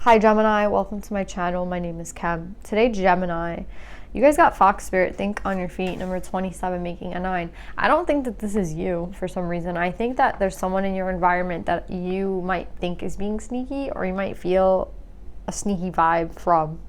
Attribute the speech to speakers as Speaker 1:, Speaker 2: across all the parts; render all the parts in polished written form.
Speaker 1: Hi Gemini, welcome to my channel. My name is Kem. Today, Gemini, you guys got Fox Spirit, think on your feet, number 27, making a 9. I don't think that this is you for some reason. I think that there's someone in your environment that you might think is being sneaky, or you might feel a sneaky vibe from.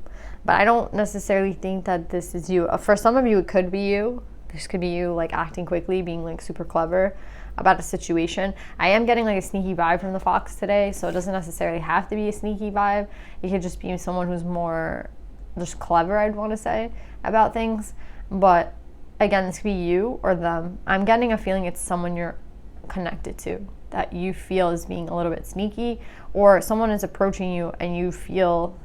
Speaker 1: But I don't necessarily think that this is you. For some of you, it could be you. This could be you like acting quickly, being like super clever about a situation. I am getting like a sneaky vibe from the Fox today, so it doesn't necessarily have to be a sneaky vibe. It could just be someone who's more just clever, I'd want to say, about things. But again, this could be you or them. I'm getting a feeling it's someone you're connected to that you feel is being a little bit sneaky, or someone is approaching you and you feel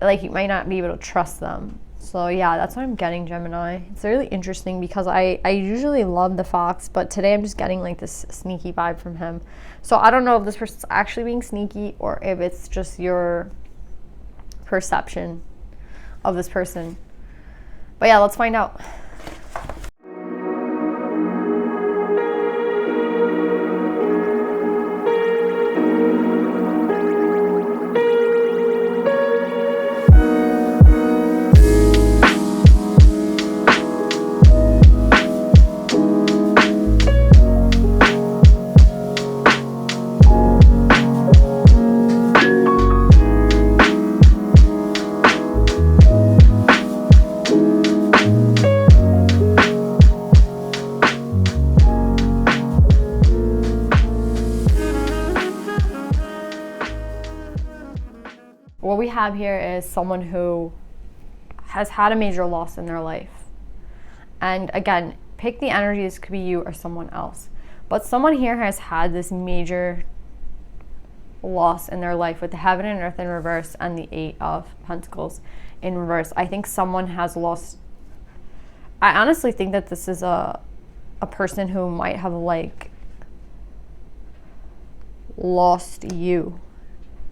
Speaker 1: like you might not be able to trust them. So yeah, that's what I'm getting, Gemini. It's really interesting because I usually love the Fox, but today I'm just getting like this sneaky vibe from him. So I don't know if this person's actually being sneaky or if it's just your perception of this person. But yeah, let's find out. What we have here is someone who has had a major loss in their life. And again, pick the energy. This could be you or someone else. But someone here has had this major loss in their life with the Heaven and Earth in reverse and the 8 of Pentacles in reverse. I think someone has lost. I honestly think that this is a person who might have like lost you.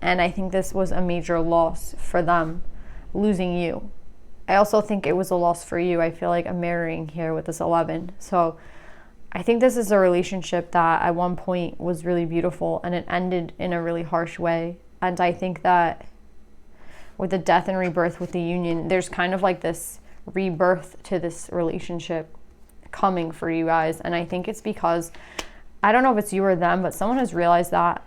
Speaker 1: And I think this was a major loss for them, losing you. I also think it was a loss for you. I feel like I'm mirroring here with this 11. So I think this is a relationship that at one point was really beautiful and it ended in a really harsh way. And I think that with the death and rebirth with the union, there's kind of like this rebirth to this relationship coming for you guys. And I think it's because, I don't know if it's you or them, but someone has realized that.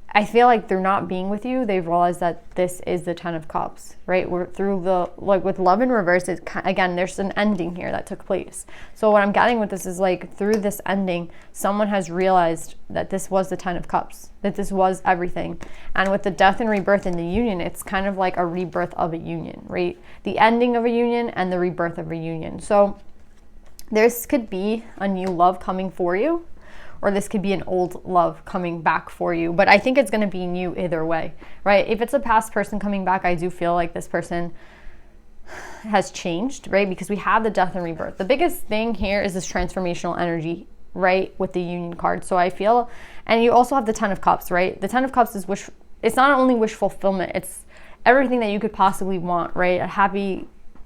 Speaker 1: I feel like they're not being with you. They've realized that this is the 10 of Cups, right? We're through the, like with love in reverse, again, there's an ending here that took place. So what I'm getting with this is like through this ending, someone has realized that this was the 10 of Cups, that this was everything. And with the death and rebirth in the union, it's kind of like a rebirth of a union, right? The ending of a union and the rebirth of a union. So this could be a new love coming for you, or this could be an old love coming back for you. But I think it's going to be new either way, right? If it's a past person coming back, I do feel like this person has changed, right? Because we have the death and rebirth. The biggest thing here is this transformational energy, right? With the union card. So I feel, and you also have the 10 of Cups, right? The 10 of Cups is it's not only wish fulfillment, it's everything that you could possibly want, right?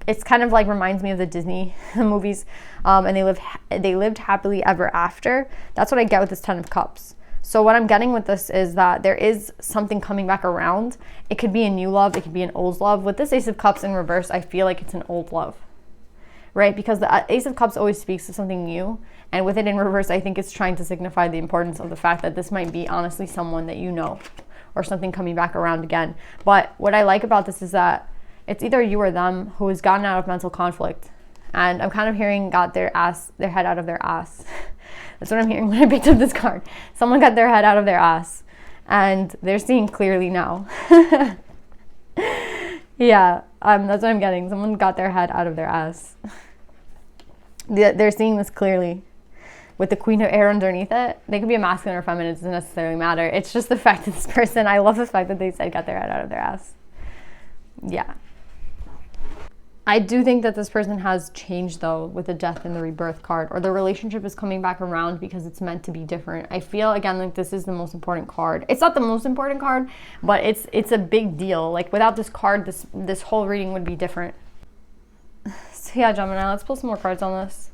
Speaker 1: It's kind of like reminds me of the Disney movies, and they lived happily ever after. That's what I get with this 10 of Cups. So what I'm getting with this is that there is something coming back around. It could be a new love, it could be an old love. With this Ace of Cups in reverse, I feel like it's an old love, right? Because the Ace of Cups always speaks to something new, and with it in reverse, I think it's trying to signify the importance of the fact that this might be honestly someone that you know, or something coming back around again. But what I like about this is that it's either you or them who has gotten out of mental conflict. And I'm kind of hearing got their head out of their ass. That's what I'm hearing when I picked up this card. Someone got their head out of their ass and they're seeing clearly now. Yeah, that's what I'm getting. Someone got their head out of their ass. They're seeing this clearly. With the Queen of Air underneath it, they could be a masculine or feminine. It doesn't necessarily matter. It's just the fact that this person, I love the fact that they said got their head out of their ass. Yeah. I do think that this person has changed though with the death and the rebirth card, or the relationship is coming back around because it's meant to be different. I feel again like this is the most important card. It's not the most important card, but it's a big deal. Like without this card, this whole reading would be different. So yeah, Gemini, let's pull some more cards on this.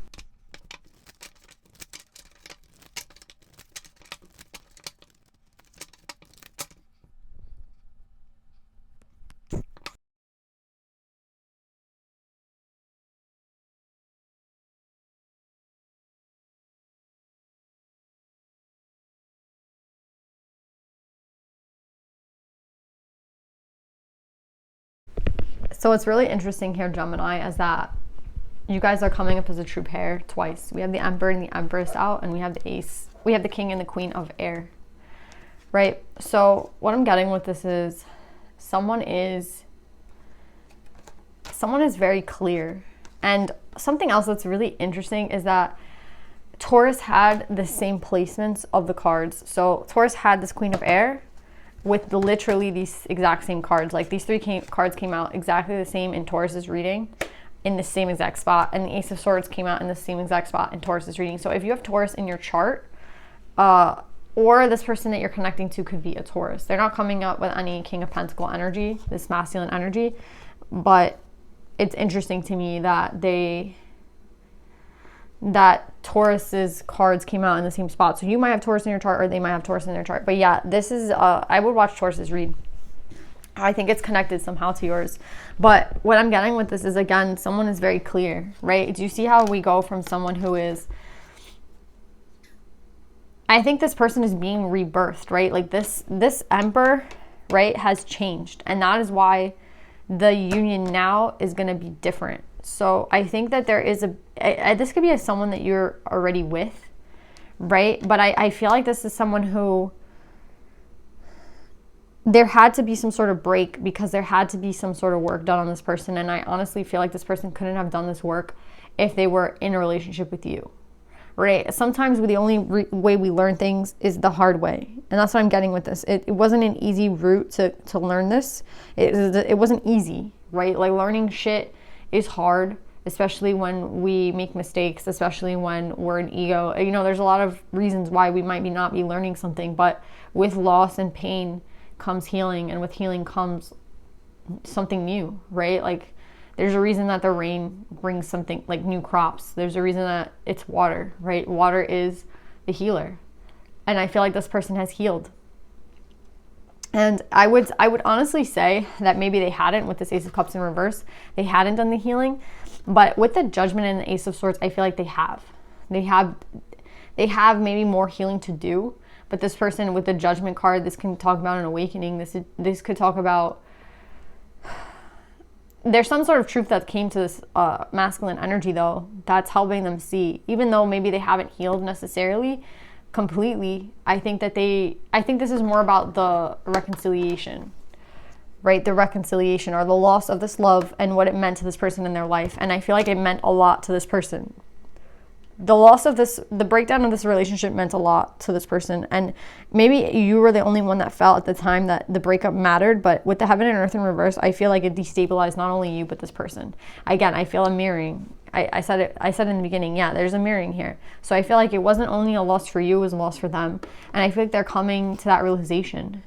Speaker 1: So what's really interesting here, Gemini, is that you guys are coming up as a true pair twice. We have the Emperor and the Empress out, and we have the Ace. We have the King and the Queen of Air, right? So what I'm getting with this is someone is very clear. And something else that's really interesting is that Taurus had the same placements of the cards. So Taurus had this Queen of Air with literally these exact same cards. Like these three cards came out exactly the same in Taurus's reading, in the same exact spot, and the Ace of Swords came out in the same exact spot in Taurus's reading. So if you have Taurus in your chart, or this person that you're connecting to could be a Taurus. They're not coming up with any King of Pentacle energy, this masculine energy, but it's interesting to me that Taurus's cards came out in the same spot. So you might have Taurus in your chart, or they might have Taurus in their chart. But yeah, this is, I would watch Taurus's read. I think it's connected somehow to yours. But what I'm getting with this is, again, someone is very clear, right? Do you see how we go from someone who is, I think this person is being rebirthed, right? Like this Emperor, right, has changed. And that is why the union now is going to be different. So I think that there is this could be someone that you're already with, right? But I feel like this is someone who, there had to be some sort of break because there had to be some sort of work done on this person. And I honestly feel like this person couldn't have done this work if they were in a relationship with you, right? Sometimes the only way we learn things is the hard way. And that's what I'm getting with this. It wasn't an easy route to learn this. It wasn't easy, right? Like learning shit is hard, especially when we make mistakes, especially when we're an ego. You know, there's a lot of reasons why we might not be learning something, but with loss and pain comes healing, and with healing comes something new, right? Like there's a reason that the rain brings something like new crops. There's a reason that it's water, right? Water is the healer. And I feel like this person has healed. And I would honestly say that maybe they hadn't, with this Ace of Cups in reverse, they hadn't done the healing. But with the Judgment and the Ace of Swords, I feel like they have. They have maybe more healing to do. But this person with the Judgment card, this can talk about an awakening. This could talk about, there's some sort of truth that came to this masculine energy, though, that's helping them see. Even though maybe they haven't healed necessarily completely, I think this is more about the reconciliation, right? The reconciliation, or the loss of this love and what it meant to this person in their life. And I feel like it meant a lot to this person. The loss of this, the breakdown of this relationship meant a lot to this person. And maybe you were the only one that felt at the time that the breakup mattered. But with the Heaven and Earth in reverse, I feel like it destabilized not only you, but this person. Again, I feel a mirroring. I said in the beginning, yeah, there's a mirroring here. So I feel like it wasn't only a loss for you, it was a loss for them. And I feel like they're coming to that realization.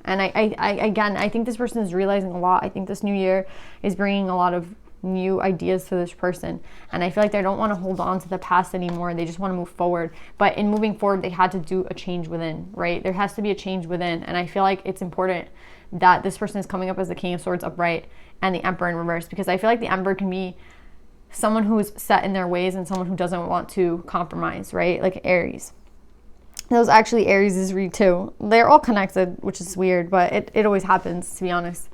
Speaker 1: And I think this person is realizing a lot. I think this new year is bringing a lot of new ideas to this person, and I feel like they don't want to hold on to the past anymore. They just want to move forward. But in moving forward, they had to do a change within, right? There has to be a change within, and I feel like it's important that this person is coming up as the King of Swords upright and the Emperor in reverse, because I feel like the Emperor can be someone who is set in their ways and someone who doesn't want to compromise, right? Like Aries. Those actually Aries' read too. They're all connected, which is weird, but it always happens, to be honest.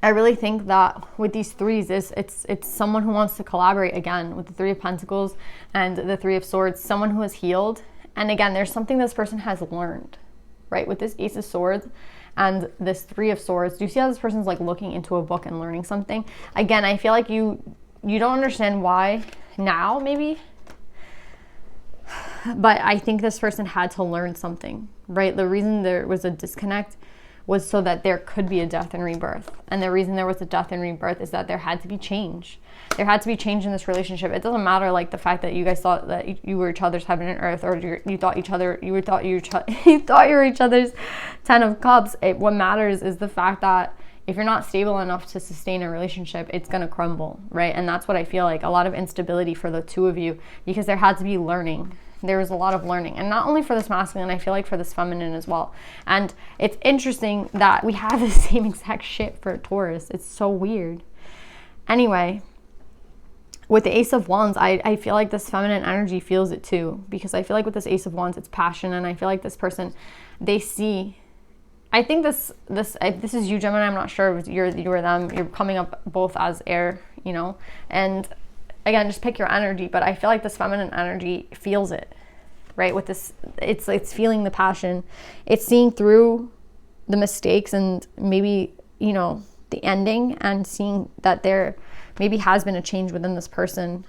Speaker 1: I really think that with these threes, it's someone who wants to collaborate again with the Three of Pentacles and the Three of Swords, someone who has healed. And again, there's something this person has learned, right? With this Ace of Swords and this Three of Swords, do you see how this person's like looking into a book and learning something? Again, I feel like you don't understand why now, maybe, but I think this person had to learn something, right? The reason there was a disconnect was so that there could be a death and rebirth. And the reason there was a death and rebirth is that there had to be change. There had to be change in this relationship. It doesn't matter like the fact that you guys thought that you were each other's Heaven and Earth, or you thought you were each other's Ten of Cups. What matters is the fact that if you're not stable enough to sustain a relationship, it's gonna crumble, right? And that's what I feel like, a lot of instability for the two of you, because there had to be learning. There was a lot of learning, and not only for this masculine, I feel like for this feminine as well. And it's interesting that we have the same exact shit for Taurus. It's so weird. Anyway, with the Ace of Wands, I feel like this feminine energy feels it too, because I feel like with this Ace of Wands, it's passion, and I feel like this person, they see I think this is you, Gemini. I'm not sure if you're them. You're coming up both as air, you know. And again, just pick your energy. But I feel like this feminine energy feels it, right? With this, it's feeling the passion. It's seeing through the mistakes and maybe, you know, the ending, and seeing that there maybe has been a change within this person.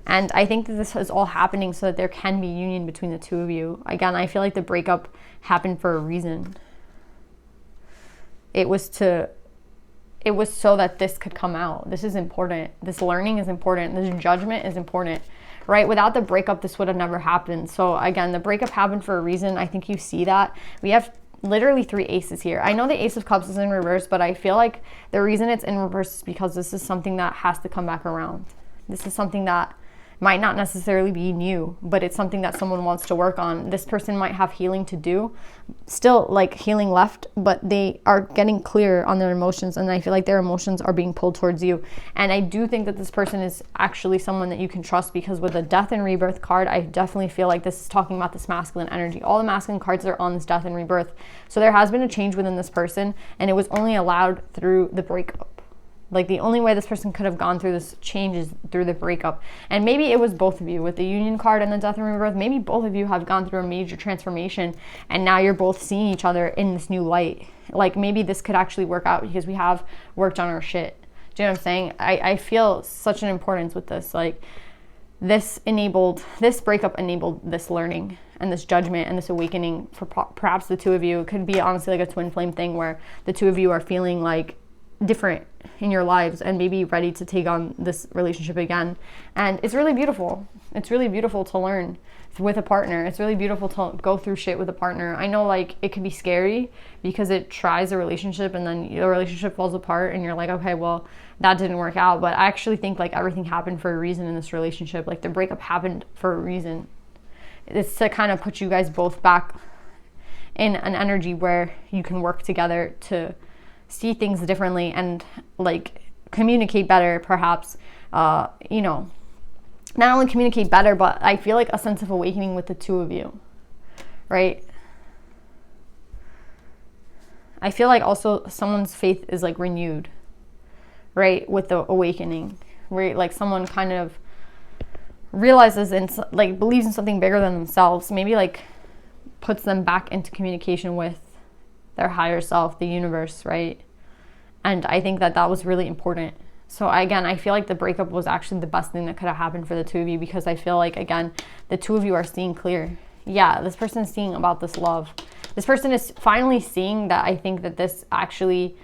Speaker 1: And I think that this is all happening so that there can be union between the two of you. Again, I feel like the breakup happened for a reason. It was so that this could come out. This is important. This learning is important. This judgment is important, right? Without the breakup, this would have never happened. So again, the breakup happened for a reason. I think you see that. We have literally 3 aces here. I know the Ace of Cups is in reverse, but I feel like the reason it's in reverse is because this is something that has to come back around. This is something that might not necessarily be new, but it's something that someone wants to work on. This person might have healing to do, still like healing left, but they are getting clear on their emotions, and I feel like their emotions are being pulled towards you. And I do think that this person is actually someone that you can trust, because with the Death and Rebirth card, I definitely feel like this is talking about this masculine energy. All the masculine cards are on this Death and Rebirth. So there has been a change within this person, and it was only allowed through the breakup. Like the only way this person could have gone through this change is through the breakup. And maybe it was both of you with the Union card and the Death and Rebirth. Maybe both of you have gone through a major transformation, and now you're both seeing each other in this new light. Like maybe this could actually work out because we have worked on our shit. Do you know what I'm saying? I feel such an importance with this. Like this breakup enabled this learning and this judgment and this awakening for perhaps the two of you. It could be honestly like a twin flame thing where the two of you are feeling like different in your lives and maybe ready to take on this relationship again. And it's really beautiful. It's really beautiful to learn with a partner. It's really beautiful to go through shit with a partner. I know like it can be scary because it tries a relationship and then the relationship falls apart and you're like, okay, well, that didn't work out. But I actually think like everything happened for a reason in this relationship. Like the breakup happened for a reason. It's to kind of put you guys both back in an energy where you can work together to see things differently and like communicate better, perhaps, you know, not only communicate better, but I feel like a sense of awakening with the two of you, right? I feel like also someone's faith is like renewed, right? With the awakening, right? Like someone kind of realizes and like believes in something bigger than themselves, maybe like puts them back into communication with their higher self, the universe, right? And I think that was really important. So again, I feel like the breakup was actually the best thing that could have happened for the two of you, because I feel like, again, the two of you are seeing clear. Yeah, this person is seeing about this love. This person is finally seeing that. I think that this actually,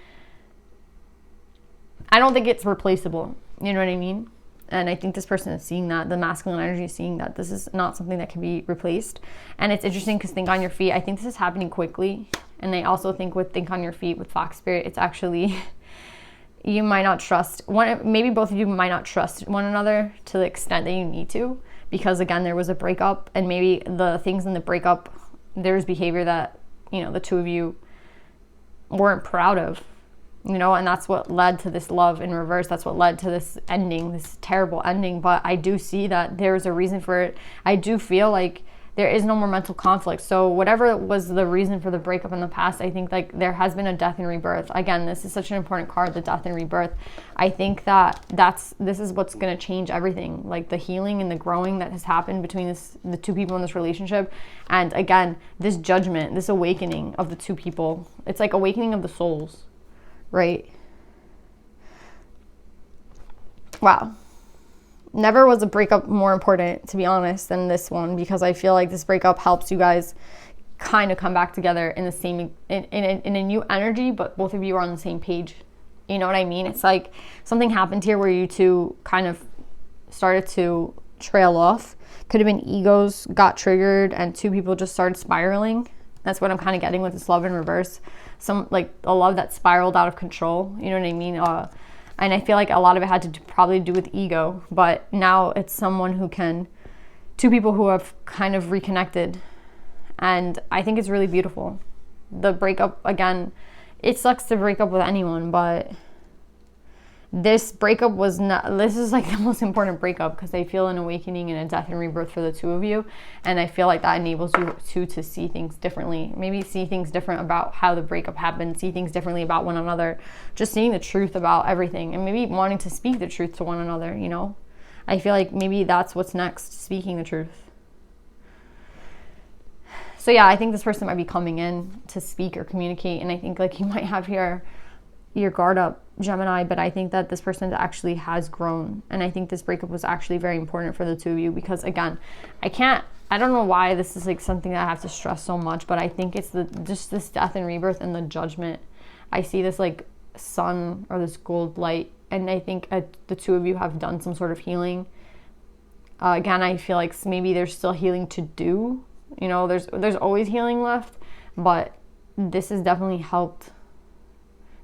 Speaker 1: I don't think it's replaceable. You know what I mean? And I think this person is seeing that. The masculine energy is seeing that this is not something that can be replaced. And it's interesting because Think on Your Feet, I think this is happening quickly. And I also think with Think on Your Feet with Fox Spirit, it's actually, you might not trust, maybe both of you might not trust one another to the extent that you need to. Because again, there was a breakup, and maybe the things in the breakup, there's behavior that, you know, the two of you weren't proud of. You know, and that's what led to this love in reverse. That's what led to this ending, this terrible ending. But I do see that there's a reason for it. I do feel like there is no more mental conflict. So whatever was the reason for the breakup in the past, I think like there has been a death and rebirth. Again, this is such an important card, the death and rebirth. I think that this is what's going to change everything. Like the healing and the growing that has happened between the two people in this relationship. And again, this judgment, this awakening of the two people. It's like awakening of the souls. Right? Wow. Never was a breakup more important, to be honest, than this one, because I feel like this breakup helps you guys kind of come back together in the same, in a new energy, but both of you are on the same page. You know what I mean? It's like something happened here where you two kind of started to trail off. Could have been egos got triggered and two people just started spiraling. That's what I'm kind of getting with this love in reverse. Some like a love that spiraled out of control. You know what I mean? And I feel like a lot of it had to probably do with ego. But now it's someone who two people who have kind of reconnected. And I think it's really beautiful. The breakup, again, it sucks to break up with anyone. But this breakup was not, this is like the most important breakup because I feel an awakening and a death and rebirth for the two of you. And I feel like that enables you two to see things differently. Maybe see things different about how the breakup happened, see things differently about one another, just seeing the truth about everything, and maybe wanting to speak the truth to one another, you know? I feel like maybe that's what's next, speaking the truth. So yeah, I think this person might be coming in to speak or communicate, and I think like you might have your guard up, Gemini, but I think that this person actually has grown, and I think this breakup was actually very important for the two of you because, again, I don't know why this is like something that I have to stress so much, but I think it's just this death and rebirth and the judgment. I see this like sun or this gold light, and I think the two of you have done some sort of healing. Again, I feel like maybe there's still healing to do. You know, there's always healing left, but this has definitely helped.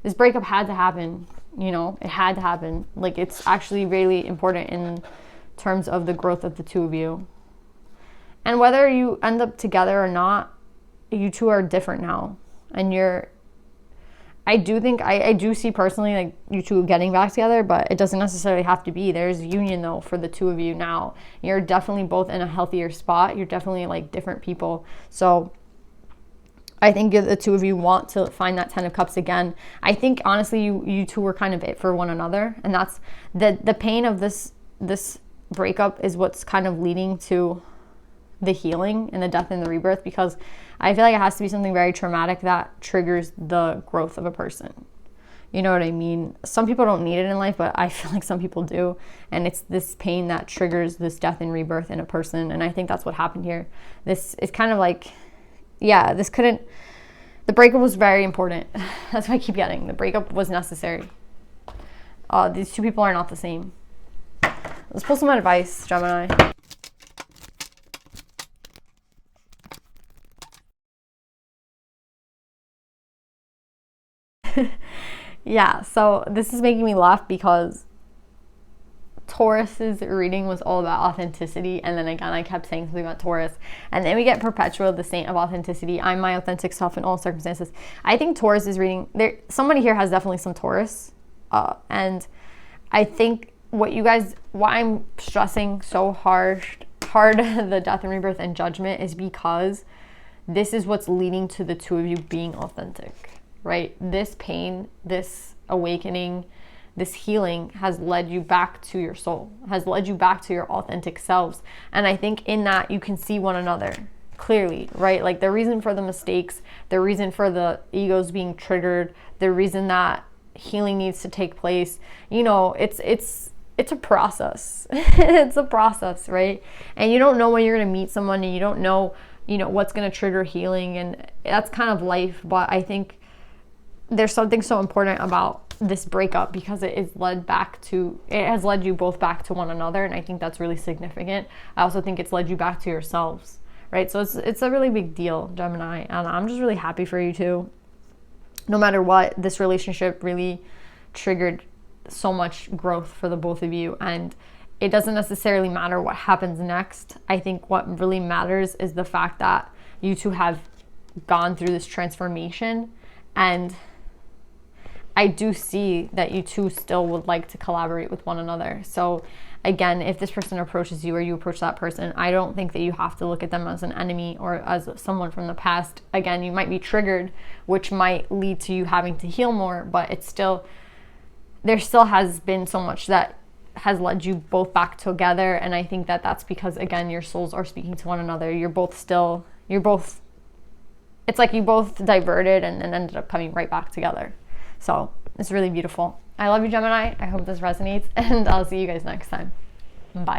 Speaker 1: This breakup had to happen, you know, it had to happen. Like, it's actually really important in terms of the growth of the two of you. And whether you end up together or not, you two are different now. And I do see personally like you two getting back together, but it doesn't necessarily have to be. There's union though for the two of you now. You're definitely both in a healthier spot. You're definitely like different people. So I think the two of you want to find that 10 of Cups again. I think honestly you two were kind of it for one another, and that's the pain of this breakup is what's kind of leading to the healing and the death and the rebirth, because I feel like it has to be something very traumatic that triggers the growth of a person. You know what I mean? Some people don't need it in life, but I feel like some people do. And it's this pain that triggers this death and rebirth in a person. And I think that's what happened here. This is kind of like, yeah, the breakup was very important. That's what I keep getting. The breakup was necessary. These two people are not the same. Let's pull some advice, Gemini. Yeah, so this is making me laugh because Taurus's reading was all about authenticity, and then again I kept saying something about Taurus, and then we get Perpetua, the saint of authenticity. I'm my authentic self in all circumstances. I think Taurus is reading there. Somebody here has definitely some Taurus, and I think why I'm stressing so hard the death and rebirth and judgment is because this is what's leading to the two of you being authentic. Right? This pain, this awakening, this healing has led you back to your soul, has led you back to your authentic selves. And I think in that you can see one another clearly, right? Like the reason for the mistakes, the reason for the egos being triggered, the reason that healing needs to take place, you know, it's a process. It's a process, right? And you don't know when you're going to meet someone, and you don't know, you know, what's going to trigger healing, and that's kind of life. But I think there's something so important about this breakup because it has led you both back to one another, and I think that's really significant. I also think it's led you back to yourselves, right? So it's a really big deal, Gemini, and I'm just really happy for you too. No matter what, this relationship really triggered so much growth for the both of you, and it doesn't necessarily matter what happens next. I think what really matters is the fact that you two have gone through this transformation, and I do see that you two still would like to collaborate with one another. So again, if this person approaches you or you approach that person, I don't think that you have to look at them as an enemy or as someone from the past. Again, you might be triggered, which might lead to you having to heal more, but there still has been so much that has led you both back together. And I think that that's because, again, your souls are speaking to one another. It's like you both diverted and ended up coming right back together. So it's really beautiful. I love you, Gemini. I hope this resonates, and I'll see you guys next time.